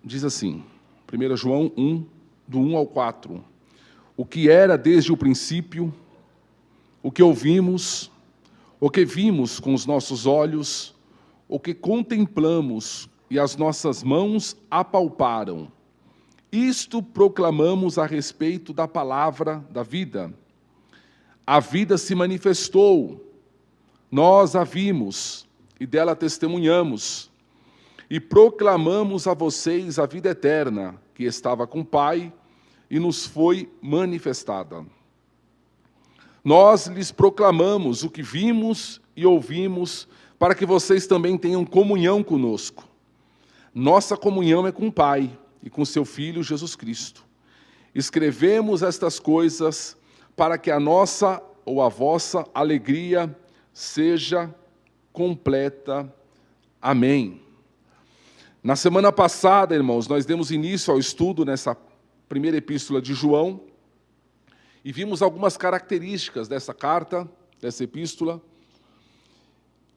diz assim, 1 João 1, do 1 ao 4. O que era desde o princípio, o que ouvimos, o que vimos com os nossos olhos, o que contemplamos e as nossas mãos apalparam. Isto proclamamos a respeito da palavra da vida. A vida se manifestou, nós a vimos e dela testemunhamos. E proclamamos a vocês a vida eterna, que estava com o Pai e nos foi manifestada. Nós lhes proclamamos o que vimos e ouvimos, para que vocês também tenham comunhão conosco. Nossa comunhão é com o Pai e com seu Filho Jesus Cristo. Escrevemos estas coisas para que a nossa ou a vossa alegria seja completa. Amém. Na semana passada, irmãos, nós demos início ao estudo nessa primeira epístola de João e vimos algumas características dessa carta, dessa epístola.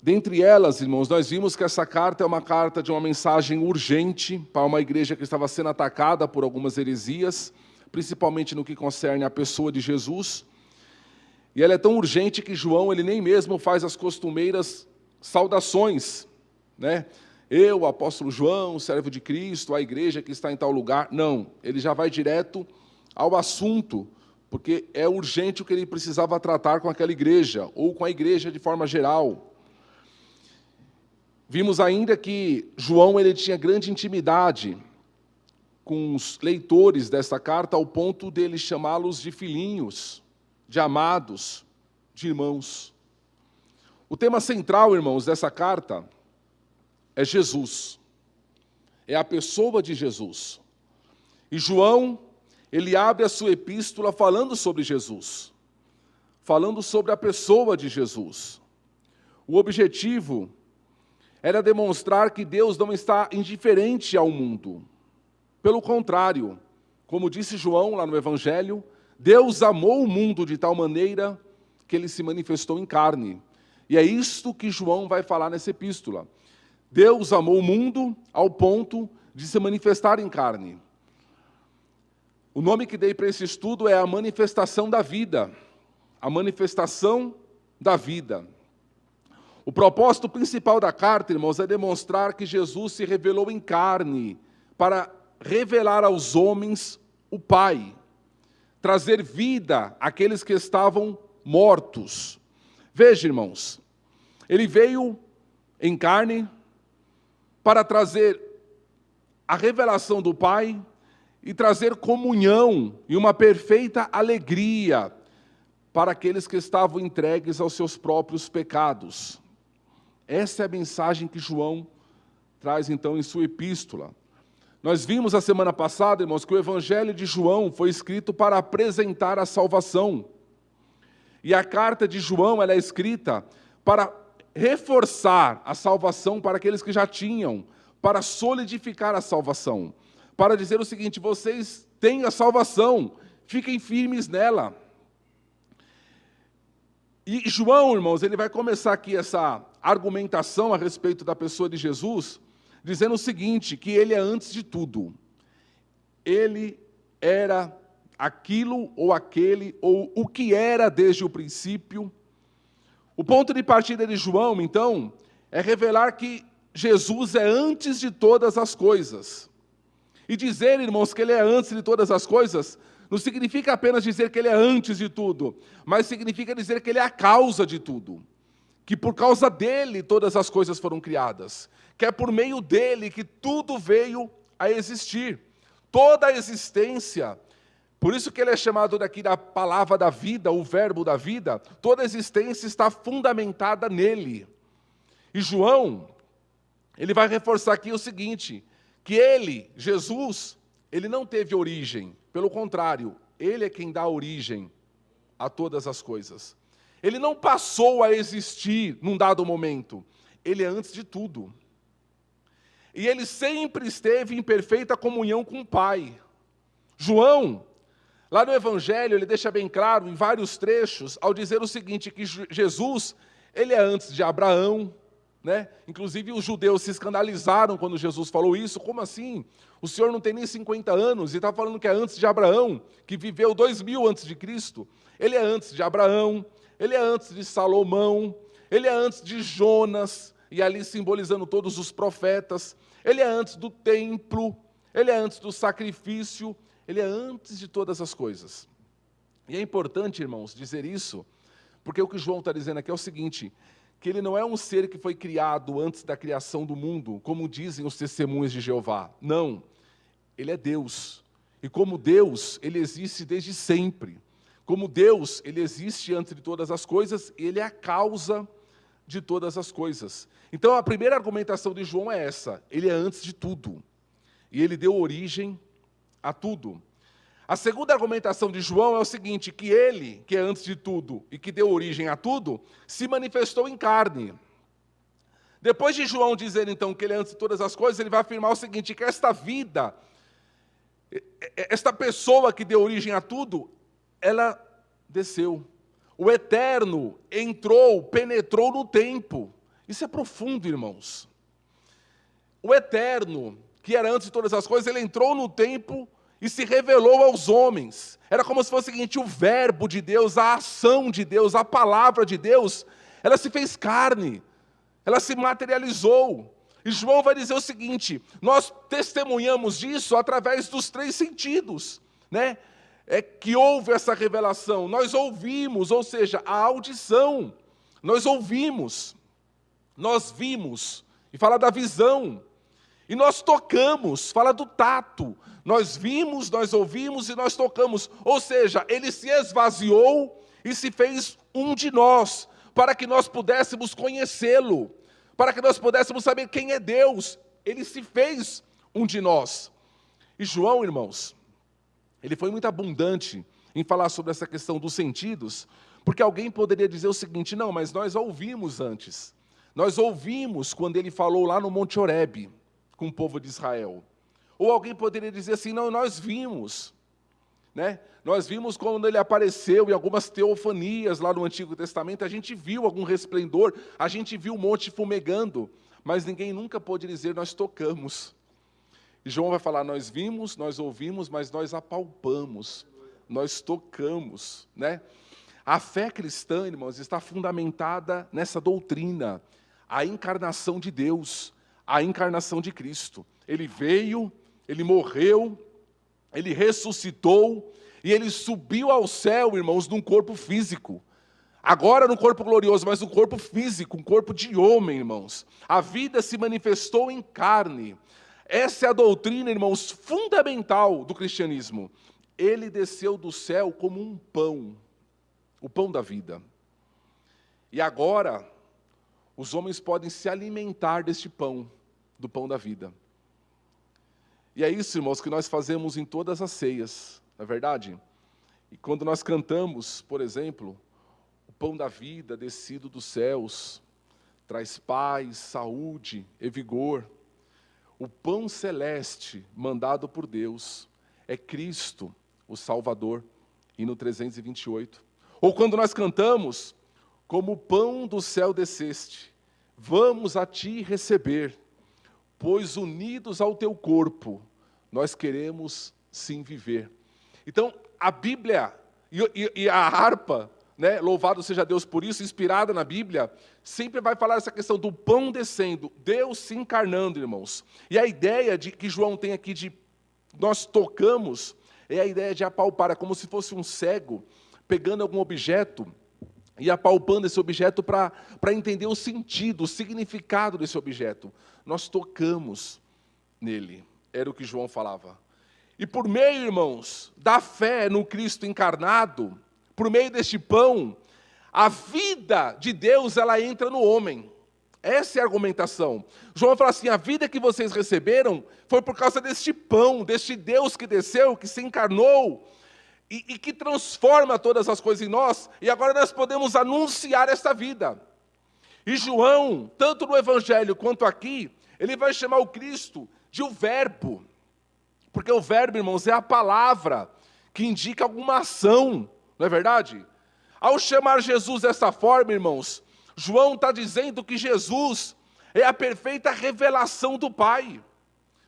Dentre elas, irmãos, nós vimos que essa carta é uma carta de uma mensagem urgente para uma igreja que estava sendo atacada por algumas heresias, principalmente no que concerne à pessoa de Jesus. E ela é tão urgente que João, ele nem mesmo faz as costumeiras saudações, né? Eu, o apóstolo João, servo de Cristo, a igreja que está em tal lugar. Não, ele já vai direto ao assunto, porque é urgente o que ele precisava tratar com aquela igreja, ou com a igreja de forma geral. Vimos ainda que João ele tinha grande intimidade com os leitores desta carta, ao ponto dele chamá-los de filhinhos, de amados, de irmãos. O tema central, irmãos, dessa carta é Jesus, é a pessoa de Jesus. E João, ele abre a sua epístola falando sobre Jesus, falando sobre a pessoa de Jesus. O objetivo era demonstrar que Deus não está indiferente ao mundo. Pelo contrário, como disse João lá no Evangelho, Deus amou o mundo de tal maneira que ele se manifestou em carne. E é isto que João vai falar nessa epístola. Deus amou o mundo ao ponto de se manifestar em carne. O nome que dei para esse estudo é a manifestação da vida. A manifestação da vida. O propósito principal da carta, irmãos, é demonstrar que Jesus se revelou em carne para revelar aos homens o Pai, trazer vida àqueles que estavam mortos. Veja, irmãos, ele veio em carne para trazer a revelação do Pai e trazer comunhão e uma perfeita alegria para aqueles que estavam entregues aos seus próprios pecados. Essa é a mensagem que João traz, então, em sua epístola. Nós vimos a semana passada, irmãos, que o Evangelho de João foi escrito para apresentar a salvação. E a carta de João ela é escrita para reforçar a salvação para aqueles que já tinham, para solidificar a salvação, para dizer o seguinte: vocês têm a salvação, fiquem firmes nela. E João, irmãos, ele vai começar aqui essa argumentação a respeito da pessoa de Jesus, dizendo o seguinte, que ele é antes de tudo. Ele era aquilo ou aquele, ou o que era desde o princípio. O ponto de partida de João, então, é revelar que Jesus é antes de todas as coisas. E dizer, irmãos, que ele é antes de todas as coisas, não significa apenas dizer que ele é antes de tudo, mas significa dizer que ele é a causa de tudo. Que por causa dele todas as coisas foram criadas. Que é por meio dele que tudo veio a existir. Toda a existência. Por isso que ele é chamado daqui da palavra da vida, o verbo da vida. Toda a existência está fundamentada nele. E João, ele vai reforçar aqui o seguinte, que ele, Jesus, ele não teve origem. Pelo contrário, ele é quem dá origem a todas as coisas. Ele não passou a existir num dado momento. Ele é antes de tudo. E ele sempre esteve em perfeita comunhão com o Pai. João, lá no Evangelho, ele deixa bem claro, em vários trechos, ao dizer o seguinte, que Jesus, ele é antes de Abraão, né? Inclusive os judeus se escandalizaram quando Jesus falou isso. Como assim? O Senhor não tem nem 50 anos e está falando que é antes de Abraão, que viveu 2000 antes de Cristo. Ele é antes de Abraão, ele é antes de Salomão, ele é antes de Jonas, e ali simbolizando todos os profetas. Ele é antes do templo, ele é antes do sacrifício, ele é antes de todas as coisas. E é importante, irmãos, dizer isso, porque o que João está dizendo aqui é o seguinte, que ele não é um ser que foi criado antes da criação do mundo, como dizem os testemunhos de Jeová. Não, ele é Deus. E como Deus, ele existe desde sempre. Como Deus, ele existe antes de todas as coisas, e ele é a causa de todas as coisas. Então a primeira argumentação de João é essa, ele é antes de tudo. E ele deu origem a tudo. A segunda argumentação de João é o seguinte, que ele, que é antes de tudo e que deu origem a tudo, se manifestou em carne. Depois de João dizer então que ele é antes de todas as coisas, ele vai afirmar o seguinte, que esta vida, esta pessoa que deu origem a tudo, ela desceu. O eterno entrou, penetrou no tempo. Isso é profundo, irmãos. O eterno, que era antes de todas as coisas, ele entrou no tempo e se revelou aos homens. Era como se fosse o seguinte, o verbo de Deus, a ação de Deus, a palavra de Deus, ela se fez carne, ela se materializou. E João vai dizer o seguinte, nós testemunhamos disso através dos 3 sentidos, né? É que houve essa revelação, nós ouvimos, ou seja, a audição, nós ouvimos, nós vimos, e fala da visão, e nós tocamos, fala do tato, nós vimos, nós ouvimos e nós tocamos, ou seja, ele se esvaziou e se fez um de nós, para que nós pudéssemos conhecê-lo, para que nós pudéssemos saber quem é Deus, ele se fez um de nós. E João, irmãos, ele foi muito abundante em falar sobre essa questão dos sentidos, porque alguém poderia dizer o seguinte, não, mas nós ouvimos antes. Nós ouvimos quando ele falou lá no Monte Horebe, com o povo de Israel. Ou alguém poderia dizer assim, não, nós vimos. Né? Nós vimos quando ele apareceu em algumas teofanias lá no Antigo Testamento, a gente viu algum resplendor, a gente viu o monte fumegando, mas ninguém nunca pôde dizer, nós tocamos. E João vai falar, nós vimos, nós ouvimos, mas nós apalpamos, nós tocamos, né? A fé cristã, irmãos, está fundamentada nessa doutrina, a encarnação de Deus, a encarnação de Cristo. Ele veio, ele morreu, ele ressuscitou, e ele subiu ao céu, irmãos, num corpo físico. Agora no corpo glorioso, mas no corpo físico, um corpo de homem, irmãos. A vida se manifestou em carne. Essa é a doutrina, irmãos, fundamental do cristianismo. Ele desceu do céu como um pão, o pão da vida. E agora, os homens podem se alimentar deste pão, do pão da vida. E é isso, irmãos, que nós fazemos em todas as ceias, não é verdade? E quando nós cantamos, por exemplo, o pão da vida descido dos céus, traz paz, saúde e vigor. O pão celeste mandado por Deus é Cristo, o Salvador, hino 328. Ou quando nós cantamos, como o pão do céu desceste, vamos a ti receber, pois unidos ao teu corpo, nós queremos sim viver. Então, a Bíblia e a harpa, né, louvado seja Deus por isso, inspirada na Bíblia, sempre vai falar essa questão do pão descendo, Deus se encarnando, irmãos. E a ideia que João tem aqui de nós tocamos, é a ideia de apalpar, é como se fosse um cego pegando algum objeto e apalpando esse objeto para entender o sentido, o significado desse objeto. Nós tocamos nele, era o que João falava. E por meio, irmãos, da fé no Cristo encarnado, por meio deste pão, a vida de Deus, ela entra no homem. Essa é a argumentação. João fala assim, a vida que vocês receberam foi por causa deste pão, deste Deus que desceu, que se encarnou, e que transforma todas as coisas em nós, e agora nós podemos anunciar esta vida. E João, tanto no Evangelho quanto aqui, ele vai chamar o Cristo de o Verbo, porque o verbo, irmãos, é a palavra que indica alguma ação, não é verdade? Ao chamar Jesus dessa forma, irmãos, João está dizendo que Jesus é a perfeita revelação do Pai.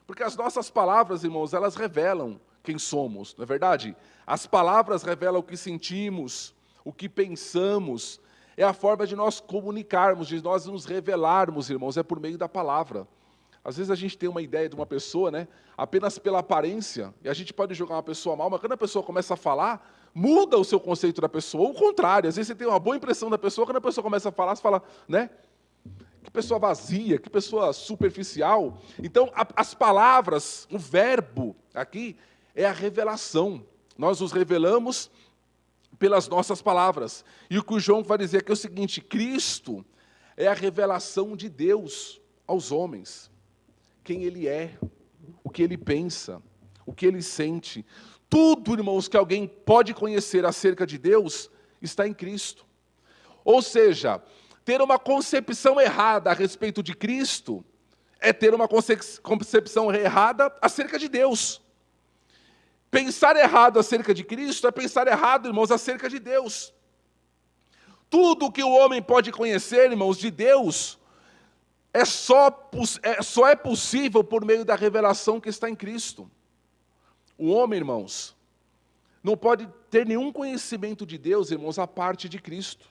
Porque as nossas palavras, irmãos, elas revelam quem somos, não é verdade? As palavras revelam o que sentimos, o que pensamos. É a forma de nós comunicarmos, de nós nos revelarmos, irmãos, é por meio da palavra. Às vezes a gente tem uma ideia de uma pessoa, né, apenas pela aparência, e a gente pode julgar uma pessoa mal, mas quando a pessoa começa a falar, muda o seu conceito da pessoa. Ou o contrário, às vezes você tem uma boa impressão da pessoa, quando a pessoa começa a falar, você fala, né? Que pessoa vazia, que pessoa superficial. Então, as palavras, o verbo aqui é a revelação. Nós nos revelamos pelas nossas palavras. E o que o João vai dizer aqui é o seguinte: Cristo é a revelação de Deus aos homens. Quem Ele é, o que Ele pensa, o que Ele sente. Tudo, irmãos, que alguém pode conhecer acerca de Deus está em Cristo. Ou seja, ter uma concepção errada a respeito de Cristo é ter uma concepção errada acerca de Deus. Pensar errado acerca de Cristo é pensar errado, irmãos, acerca de Deus. Tudo que o homem pode conhecer, irmãos, de Deus, só é possível por meio da revelação que está em Cristo. O homem, irmãos, não pode ter nenhum conhecimento de Deus, irmãos, à parte de Cristo.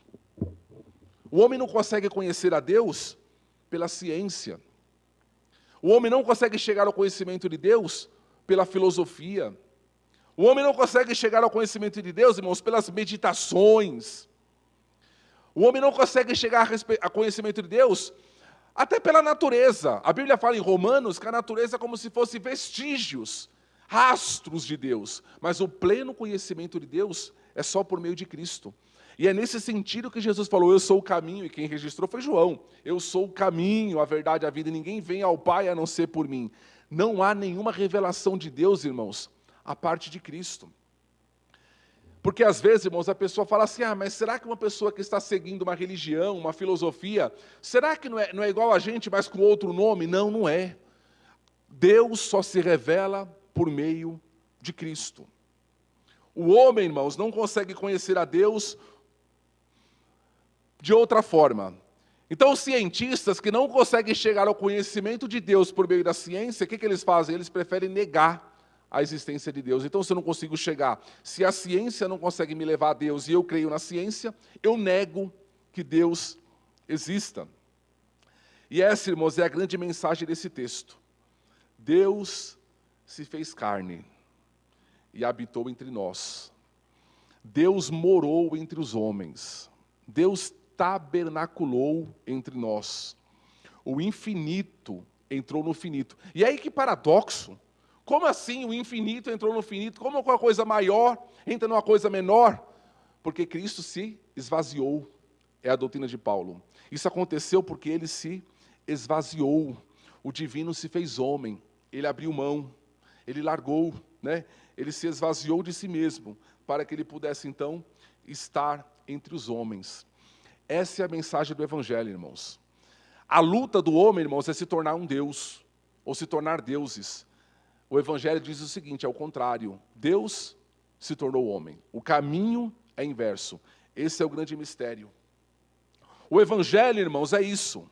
O homem não consegue conhecer a Deus pela ciência. O homem não consegue chegar ao conhecimento de Deus pela filosofia. O homem não consegue chegar ao conhecimento de Deus, irmãos, pelas meditações. O homem não consegue chegar a conhecimento de Deus até pela natureza. A Bíblia fala em Romanos que a natureza é como se fosse vestígios, rastros de Deus. Mas o pleno conhecimento de Deus é só por meio de Cristo. E é nesse sentido que Jesus falou, eu sou o caminho, e quem registrou foi João. Eu sou o caminho, a verdade, a vida, e ninguém vem ao Pai a não ser por mim. Não há nenhuma revelação de Deus, irmãos, a parte de Cristo. Porque às vezes, irmãos, a pessoa fala assim, mas será que uma pessoa que está seguindo uma religião, uma filosofia, será que não é igual a gente, mas com outro nome? Não, não é. Deus só se revela por meio de Cristo. O homem, irmãos, não consegue conhecer a Deus de outra forma. Então, os cientistas que não conseguem chegar ao conhecimento de Deus por meio da ciência, o que eles fazem? Eles preferem negar a existência de Deus. Então, se eu não consigo chegar, se a ciência não consegue me levar a Deus e eu creio na ciência, eu nego que Deus exista. E essa, irmãos, é a grande mensagem desse texto. Deus se fez carne e habitou entre nós. Deus morou entre os homens. Deus tabernaculou entre nós. O infinito entrou no finito. E aí que paradoxo. Como assim o infinito entrou no finito? Como uma coisa maior entra numa coisa menor? Porque Cristo se esvaziou. É a doutrina de Paulo. Isso aconteceu porque ele se esvaziou. O divino se fez homem. Ele abriu mão. Ele largou, né? Ele se esvaziou de si mesmo, para que ele pudesse então estar entre os homens. Essa é a mensagem do Evangelho, irmãos. A luta do homem, irmãos, é se tornar um Deus, ou se tornar deuses. O Evangelho diz o seguinte, ao contrário, Deus se tornou homem. O caminho é inverso. Esse é o grande mistério. O Evangelho, irmãos, é isso.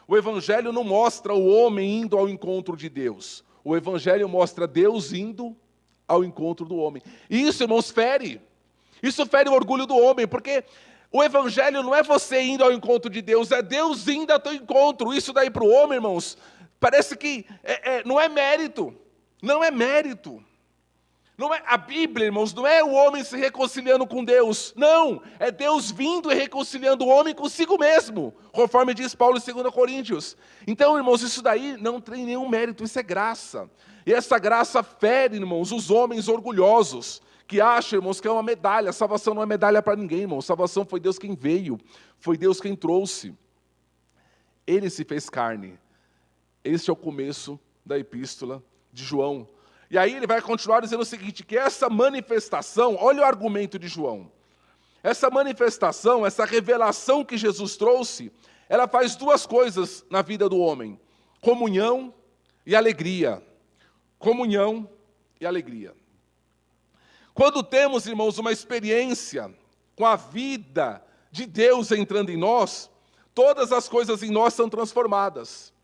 O Evangelho não mostra o homem indo ao encontro de Deus. O Evangelho mostra Deus indo ao encontro do homem. E isso, irmãos, fere. Isso fere o orgulho do homem, porque o Evangelho não é você indo ao encontro de Deus, é Deus indo ao teu encontro. Isso daí para o homem, irmãos, parece que não é mérito. Não é mérito. Não é, a Bíblia, irmãos, não é o homem se reconciliando com Deus. Não, é Deus vindo e reconciliando o homem consigo mesmo, conforme diz Paulo em 2 Coríntios. Então, irmãos, isso daí não tem nenhum mérito, isso é graça. E essa graça fere, irmãos, os homens orgulhosos, que acham, irmãos, que é uma medalha. A salvação não é medalha para ninguém, irmãos. A salvação foi Deus quem veio, foi Deus quem trouxe. Ele se fez carne. Este é o começo da epístola de João. E aí ele vai continuar dizendo o seguinte, que essa manifestação, olha o argumento de João, essa manifestação, essa revelação que Jesus trouxe, ela faz duas coisas na vida do homem, comunhão e alegria. Comunhão e alegria. Quando temos, irmãos, uma experiência com a vida de Deus entrando em nós, todas as coisas em nós são transformadas.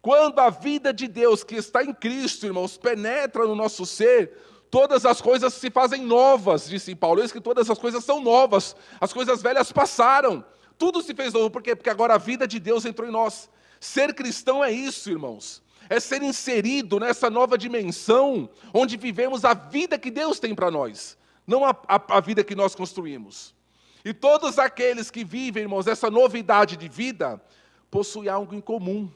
Quando a vida de Deus que está em Cristo, irmãos, penetra no nosso ser, todas as coisas se fazem novas, disse Paulo. Eis que todas as coisas são novas, as coisas velhas passaram, tudo se fez novo. Por quê? Porque agora a vida de Deus entrou em nós. Ser cristão é isso, irmãos. É ser inserido nessa nova dimensão, onde vivemos a vida que Deus tem para nós, não a vida que nós construímos. E todos aqueles que vivem, irmãos, essa novidade de vida, possuem algo em comum.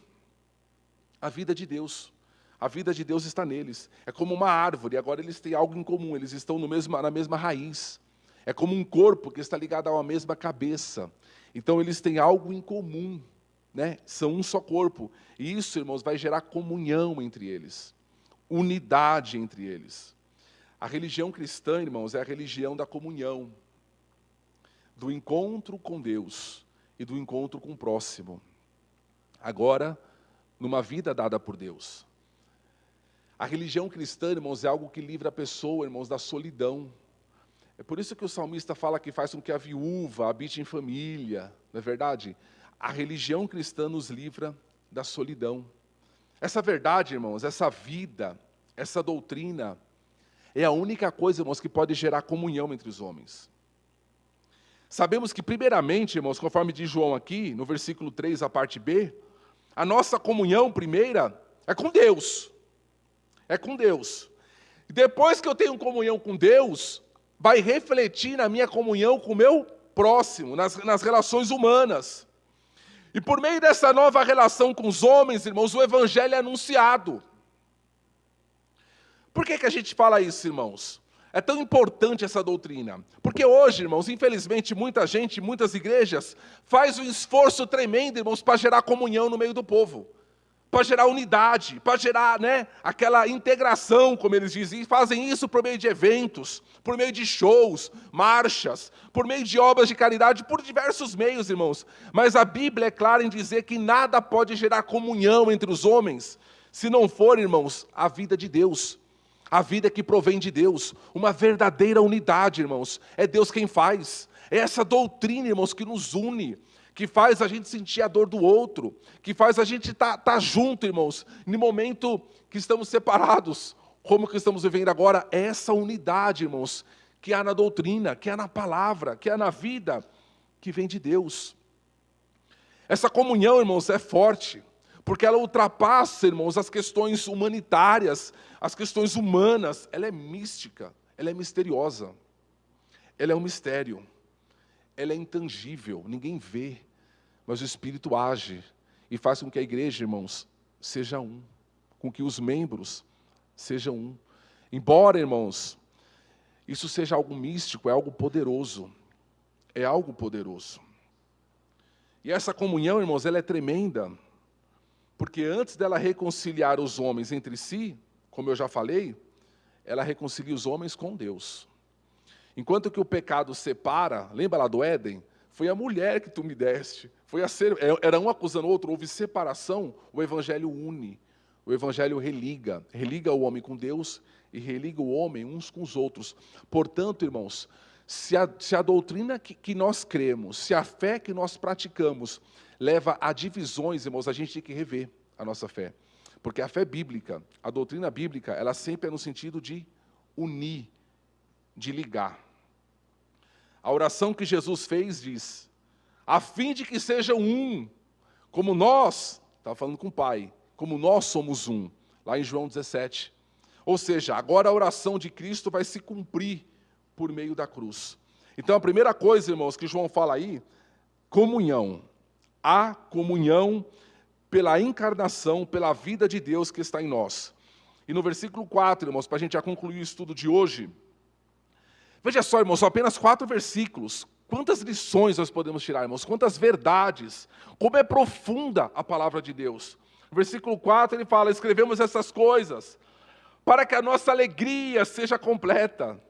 A vida de Deus. A vida de Deus está neles. É como uma árvore, agora eles têm algo em comum, eles estão na mesma raiz. É como um corpo que está ligado a uma mesma cabeça. Então eles têm algo em comum, né? São um só corpo. E isso, irmãos, vai gerar comunhão entre eles. Unidade entre eles. A religião cristã, irmãos, é a religião da comunhão. Do encontro com Deus e do encontro com o próximo. Agora, numa vida dada por Deus. A religião cristã, irmãos, é algo que livra a pessoa, irmãos, da solidão. É por isso que o salmista fala que faz com que a viúva habite em família, não é verdade? A religião cristã nos livra da solidão. Essa verdade, irmãos, essa vida, essa doutrina, é a única coisa, irmãos, que pode gerar comunhão entre os homens. Sabemos que, primeiramente, irmãos, conforme diz João aqui, no versículo 3, a parte B, a nossa comunhão primeira é com Deus. É com Deus. E depois que eu tenho comunhão com Deus, vai refletir na minha comunhão com o meu próximo, nas relações humanas. E por meio dessa nova relação com os homens, irmãos, o Evangelho é anunciado. Por que a gente fala isso, irmãos? É tão importante essa doutrina. Porque hoje, irmãos, infelizmente, muita gente, muitas igrejas, faz um esforço tremendo, irmãos, para gerar comunhão no meio do povo. Para gerar unidade, para gerar, aquela integração, como eles dizem. E fazem isso por meio de eventos, por meio de shows, marchas, por meio de obras de caridade, por diversos meios, irmãos. Mas a Bíblia é clara em dizer que nada pode gerar comunhão entre os homens, se não for, irmãos, a vida de Deus. A vida que provém de Deus, uma verdadeira unidade, irmãos. É Deus quem faz. É essa doutrina, irmãos, que nos une, que faz a gente sentir a dor do outro, que faz a gente tá junto, irmãos, no momento que estamos separados, como que estamos vivendo agora. É essa unidade, irmãos, que há na doutrina, que há na palavra, que há na vida, que vem de Deus. Essa comunhão, irmãos, é forte, porque ela ultrapassa, irmãos, as questões humanitárias, as questões humanas. Ela é mística, ela é misteriosa, ela é um mistério, ela é intangível, ninguém vê, mas o Espírito age e faz com que a igreja, irmãos, seja um, com que os membros sejam um. Embora, irmãos, isso seja algo místico, é algo poderoso, é algo poderoso. E essa comunhão, irmãos, ela é tremenda, porque antes dela reconciliar os homens entre si, como eu já falei, ela reconcilia os homens com Deus. Enquanto que o pecado separa, lembra lá do Éden? Foi a mulher que tu me deste, era um acusando o outro, houve separação, o Evangelho une, o Evangelho religa o homem com Deus e religa o homem uns com os outros. Portanto, irmãos, se a doutrina que nós cremos, se a fé que nós praticamos, leva a divisões, irmãos, a gente tem que rever a nossa fé. Porque a fé bíblica, a doutrina bíblica, ela sempre é no sentido de unir, de ligar. A oração que Jesus fez diz, a fim de que sejam um, como nós, estava falando com o Pai, como nós somos um, lá em João 17. Ou seja, agora a oração de Cristo vai se cumprir por meio da cruz. Então a primeira coisa, irmãos, que João fala aí, comunhão. A comunhão pela encarnação, pela vida de Deus que está em nós. E no versículo 4, irmãos, para a gente já concluir o estudo de hoje, veja só, irmãos, são apenas 4 versículos. Quantas lições nós podemos tirar, irmãos? Quantas verdades, como é profunda a palavra de Deus. No versículo 4 ele fala, escrevemos essas coisas, para que a nossa alegria seja completa.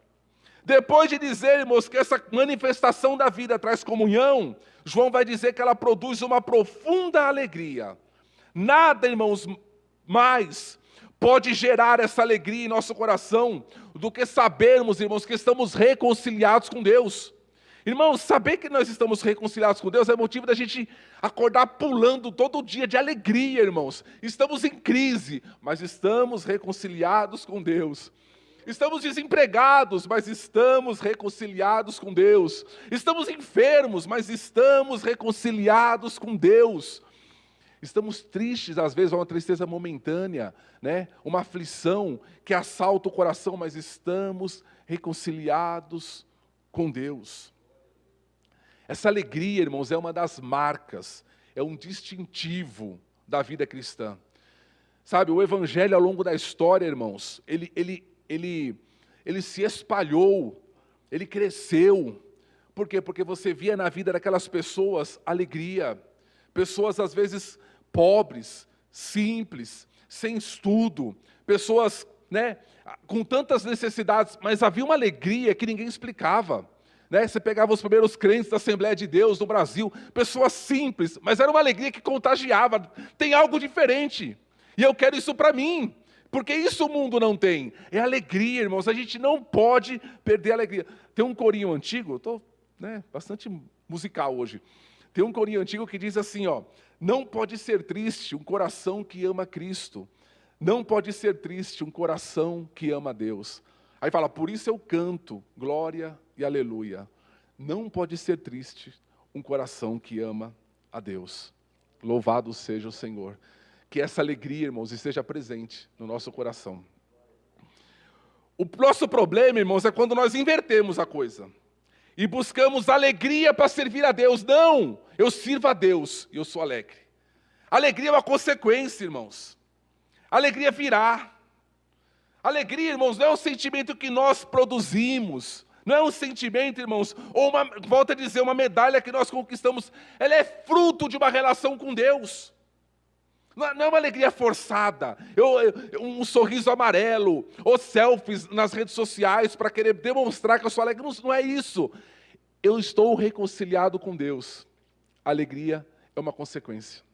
Depois de dizer, irmãos, que essa manifestação da vida traz comunhão, João vai dizer que ela produz uma profunda alegria. Nada, irmãos, mais pode gerar essa alegria em nosso coração do que sabermos, irmãos, que estamos reconciliados com Deus. Irmãos, saber que nós estamos reconciliados com Deus é motivo da gente acordar pulando todo dia de alegria, irmãos. Estamos em crise, mas estamos reconciliados com Deus. Estamos desempregados, mas estamos reconciliados com Deus. Estamos enfermos, mas estamos reconciliados com Deus. Estamos tristes, às vezes, uma tristeza momentânea, né? Uma aflição que assalta o coração, mas estamos reconciliados com Deus. Essa alegria, irmãos, é uma das marcas, é um distintivo da vida cristã. Sabe, o evangelho ao longo da história, irmãos, ele se espalhou, ele cresceu. Por quê? Porque você via na vida daquelas pessoas alegria. Pessoas, às vezes, pobres, simples, sem estudo. Pessoas, né, com tantas necessidades, mas havia uma alegria que ninguém explicava. Né? Você pegava os primeiros crentes da Assembleia de Deus no Brasil, pessoas simples, mas era uma alegria que contagiava. Tem algo diferente, e eu quero isso para mim, porque isso o mundo não tem. É alegria, irmãos, a gente não pode perder a alegria. Tem um corinho antigo, eu estou bastante musical hoje. Tem um corinho antigo que diz assim, ó: não pode ser triste um coração que ama Cristo, não pode ser triste um coração que ama Deus. Aí fala, por isso eu canto, glória e aleluia. Não pode ser triste um coração que ama a Deus. Louvado seja o Senhor. Que essa alegria, irmãos, esteja presente no nosso coração. O nosso problema, irmãos, é quando nós invertemos a coisa. E buscamos alegria para servir a Deus. Não, eu sirvo a Deus e eu sou alegre. Alegria é uma consequência, irmãos. Alegria virá. Alegria, irmãos, não é um sentimento que nós produzimos, não é um sentimento, irmãos, ou volto a dizer, uma medalha que nós conquistamos, ela é fruto de uma relação com Deus. Não é uma alegria forçada, um sorriso amarelo, ou selfies nas redes sociais para querer demonstrar que eu sou alegre, não é isso. Eu estou reconciliado com Deus. A alegria é uma consequência.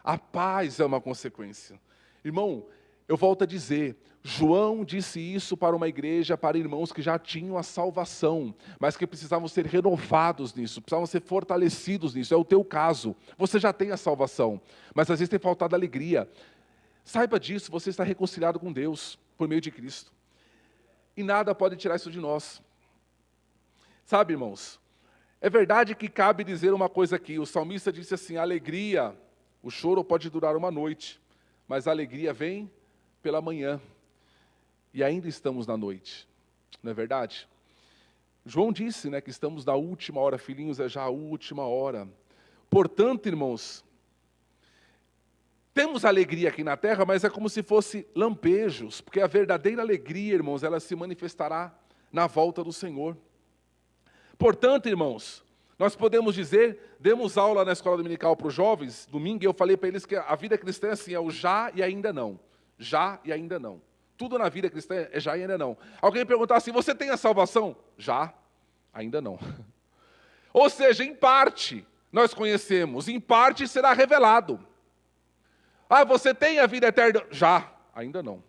A paz é uma consequência. Irmão, eu volto a dizer, João disse isso para uma igreja, para irmãos que já tinham a salvação, mas que precisavam ser renovados nisso, precisavam ser fortalecidos nisso. É o teu caso, você já tem a salvação, mas às vezes tem faltado alegria. Saiba disso, você está reconciliado com Deus, por meio de Cristo. E nada pode tirar isso de nós. Sabe, irmãos, é verdade que cabe dizer uma coisa aqui, o salmista disse assim, a alegria, o choro pode durar uma noite, mas a alegria vem pela manhã, e ainda estamos na noite, não é verdade? João disse, né, que estamos na última hora, filhinhos, é já a última hora. Portanto, irmãos, temos alegria aqui na terra, mas é como se fosse lampejos, porque a verdadeira alegria, irmãos, ela se manifestará na volta do Senhor. Portanto, irmãos, nós podemos dizer, demos aula na escola dominical para os jovens, domingo, e eu falei para eles que a vida cristã é assim, é o já e ainda não. Já e ainda não. Tudo na vida cristã é já e ainda não. Alguém perguntar assim, você tem a salvação? Já, ainda não. Ou seja, em parte nós conhecemos, em parte será revelado. Ah, você tem a vida eterna? Já, ainda não.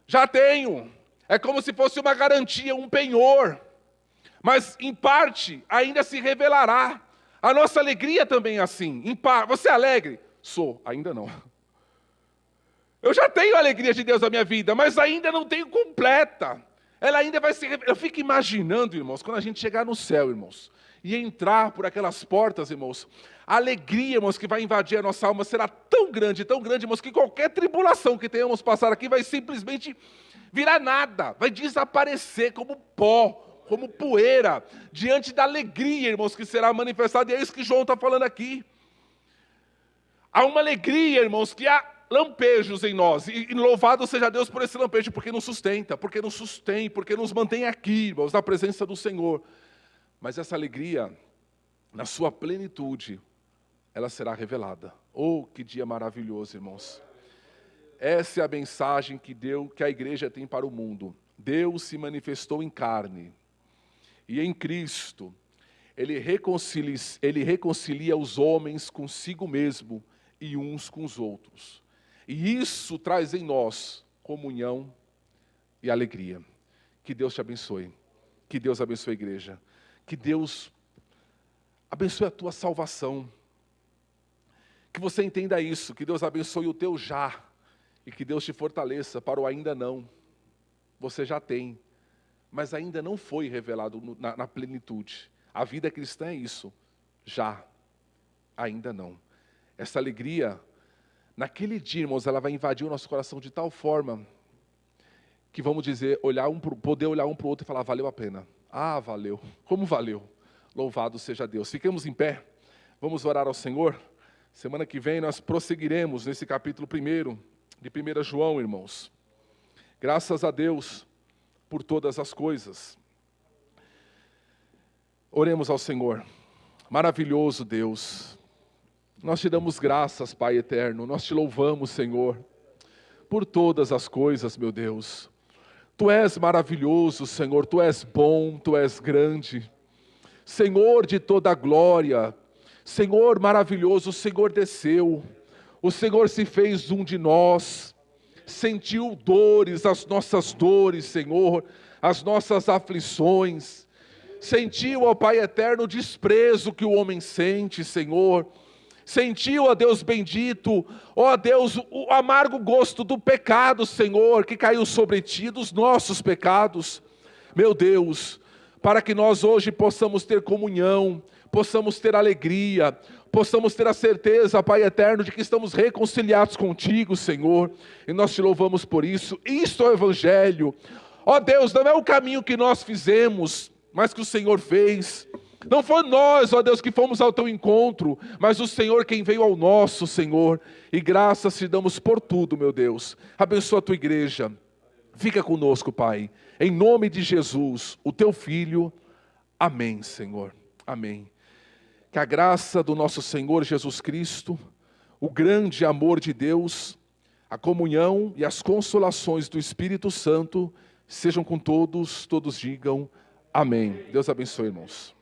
Já tenho. É como se fosse uma garantia, um penhor. Mas em parte ainda se revelará. A nossa alegria também é assim. Em parte, você é alegre? Sou, ainda não. Eu já tenho a alegria de Deus na minha vida, mas ainda não tenho completa. Ela ainda vai se revelar. Eu fico imaginando, irmãos, quando a gente chegar no céu, irmãos, e entrar por aquelas portas, irmãos, a alegria, irmãos, que vai invadir a nossa alma será tão grande, irmãos, que qualquer tribulação que tenhamos passar aqui vai simplesmente virar nada, vai desaparecer como pó, como poeira, diante da alegria, irmãos, que será manifestada, e é isso que João está falando aqui. Há uma alegria, irmãos, que há lampejos em nós, e louvado seja Deus por esse lampejo, porque nos sustenta, porque nos sustém, porque nos mantém aqui, irmãos, na presença do Senhor. Mas essa alegria, na sua plenitude, ela será revelada. Oh, que dia maravilhoso, irmãos. Essa é a mensagem que a igreja tem para o mundo. Deus se manifestou em carne, e em Cristo, Ele reconcilia os homens consigo mesmo e uns com os outros. E isso traz em nós comunhão e alegria. Que Deus te abençoe. Que Deus abençoe a igreja. Que Deus abençoe a tua salvação. Que você entenda isso, que Deus abençoe o teu já, e que Deus te fortaleça para o ainda não. Você já tem, mas ainda não foi revelado na plenitude. A vida cristã é isso, já, ainda não. Essa alegria, naquele dia, irmãos, ela vai invadir o nosso coração de tal forma, que vamos dizer, poder olhar um para o outro e falar, valeu a pena. Ah, valeu, como valeu. Louvado seja Deus. Fiquemos em pé, vamos orar ao Senhor. Semana que vem nós prosseguiremos nesse capítulo 1 de 1 João, irmãos. Graças a Deus por todas as coisas. Oremos ao Senhor. Maravilhoso Deus, nós te damos graças, Pai eterno, nós te louvamos, Senhor, por todas as coisas, meu Deus. Tu és maravilhoso, Senhor, Tu és bom, Tu és grande. Senhor de toda a glória, Senhor maravilhoso, o Senhor desceu, o Senhor se fez um de nós, sentiu dores, as nossas dores, Senhor, as nossas aflições, sentiu, ó Pai eterno, o desprezo que o homem sente, Senhor, sentiu, ó Deus bendito, ó Deus, o amargo gosto do pecado, Senhor, que caiu sobre Ti, dos nossos pecados, meu Deus, para que nós hoje possamos ter comunhão, possamos ter alegria, possamos ter a certeza, Pai eterno, de que estamos reconciliados contigo, Senhor, e nós te louvamos por isso. Isto é o Evangelho, ó Deus, não é o caminho que nós fizemos, mas que o Senhor fez. Não foi nós, ó Deus, que fomos ao teu encontro, mas o Senhor quem veio ao nosso, Senhor, e graças te damos por tudo, meu Deus. Abençoa a tua igreja, fica conosco, Pai, em nome de Jesus, o teu Filho, amém, Senhor, amém. Que a graça do nosso Senhor Jesus Cristo, o grande amor de Deus, a comunhão e as consolações do Espírito Santo sejam com todos, todos digam amém. Deus abençoe, irmãos.